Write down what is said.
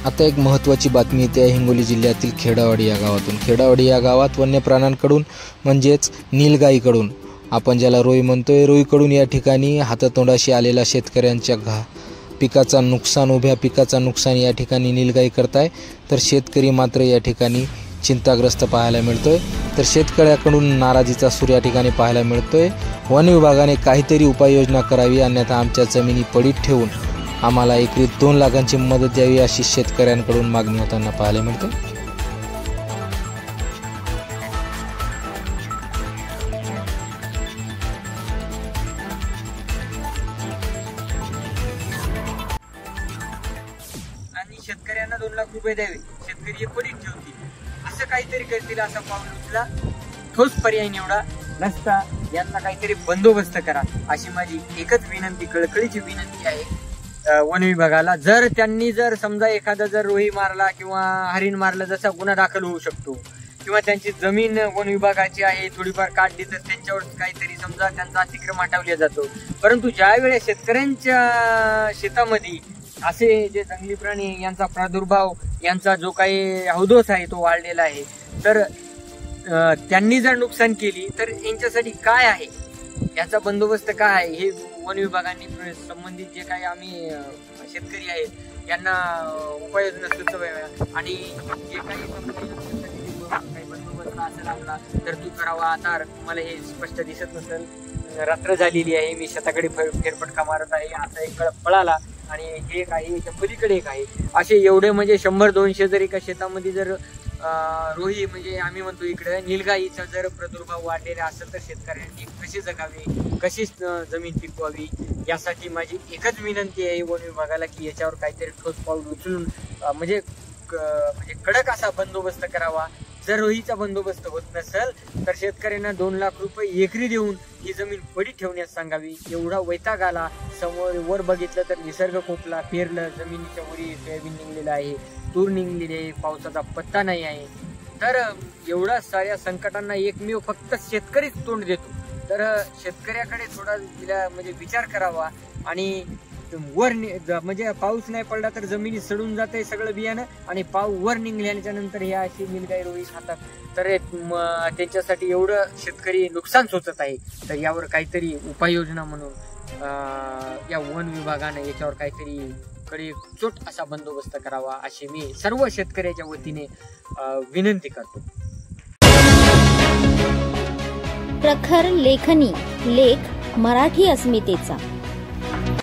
आता एक महत्त्वाची बातमी येते आहे हिंगोली जिल्ह्यातील खेडावाडी या गावातून। खेडावाडी या गावात वन्य प्राण्यांकडून म्हणजेच नीलगाईकडून, आपण ज्याला रोई म्हणतोय, रोईकडून या ठिकाणी हातातोंडाशी आलेला शेतकऱ्यांच्या उभ्या पिकाचा नुकसान या ठिकाणी नीलगाई करताय। तर शेतकरी मात्र या ठिकाणी चिंताग्रस्त पाहायला मिळतोय। तर शेतकऱ्याकडून नाराजीचा सूर या ठिकाणी पाहायला मिळतोय। वन विभागाने काहीतरी उपाययोजना करावी, अन्यथा आमच्या जमिनी पडीत ठेवून आम्हाला एकरी 2 लाखांची मदत द्यावी अशी शेतकऱ्यांकडून मागणी होताना पाहायला मिळते। आणि शेतकऱ्यांना 2 लाख रुपये द्यावे, शेतकरी पडीत ठेवतील, असं काहीतरी करतील असा पाऊल उचला। ठोस पर्याय निवडा, नसता यांना काहीतरी बंदोबस्त करा अशी माझी एकच विनंती, कळकळीची विनंती आहे वन विभागाला। जर त्यांनी समजा एखादा रोही मारला किंवा हरिण मारलं, जसा गुन्हा दाखल होऊ शकतो, किंवा त्यांची जमीन वन विभागाची आहे थोडीफार काढली तर त्यांच्यावर काहीतरी समजा त्यांचा अतिक्रम हटवला जातो। परंतु ज्या वेळेस शेतकऱ्यांच्या शेतामध्ये असे जे जंगली प्राणी यांचा प्रादुर्भाव, यांचा जो काही हौदोस आहे तो वाढलेला आहे, तर त्यांनी जर नुकसान केली तर यांच्यासाठी काय आहे, याचा बंदोबस्त काय आहे, हे वन विभागाने संबंधित जे काही आम्ही शेतकरी आहेत यांना उपाययोजना सुचवाव्या। आणि जे काही बंदोबस्त असेल आपला तर तू करावा। आता तुम्हाला हे स्पष्ट दिसत नसेल, रात्र झालेली आहे, मी शेताकडे फेरफटका मारत आहे, असा एक कळप पळाला आणि हे एक आहे, याच्या पलीकडे एक आहे, असे एवढे म्हणजे 100-200 जर एका शेतामध्ये जर रोही म्हणजे आम्ही म्हणतो इकडे नीलगाईचा जर प्रादुर्भाव वाढलेला असेल तर शेतकऱ्यांनी कशी जगावी, कशी जमीन पिकवावी, यासाठी माझी एकच विनंती आहे वन विभागाला की याच्यावर काहीतरी ठोस पाऊल उचलून म्हणजे कडक असा बंदोबस्त करावा। जर रोहीचा बंदोबस्त होत नसेल तर शेतकऱ्यांना 2 लाख रुपये एकरी देऊन ही जमीन पडीत ठेवण्यास सांगावी। एवढा वैताग आला, समोर वर बघितलं तर निसर्ग कोपला, पेरलं, जमिनीच्या वरी सोयाबीन निघलेलं आहे, तूर निघलेली आहे, पावसाचा पत्ता नाही आहे। तर एवढ्या साऱ्या संकटांना एकमेव फक्त शेतकरीच तोंड देतो। तर शेतकऱ्याकडे थोडा म्हणजे विचार करावा आणि वर म्हणजे पाऊस नाही पडला तर जमिनी सडून जाते सगळं बियाणं, आणि वर निघल्याच्या नंतर हे अशी नीलगाई रोही खातात, तर त्यांच्यासाठी एवढं शेतकरी नुकसान सोचत आहे। तर यावर काहीतरी उपाययोजना म्हणून या वन विभागाने याच्यावर काहीतरी कडेचोट असा बंदोबस्त करावा अशी मी सर्व शेतकऱ्याच्या वतीने विनंती करतो। प्रखर लेखनी, लेख मराठी अस्मितेचा।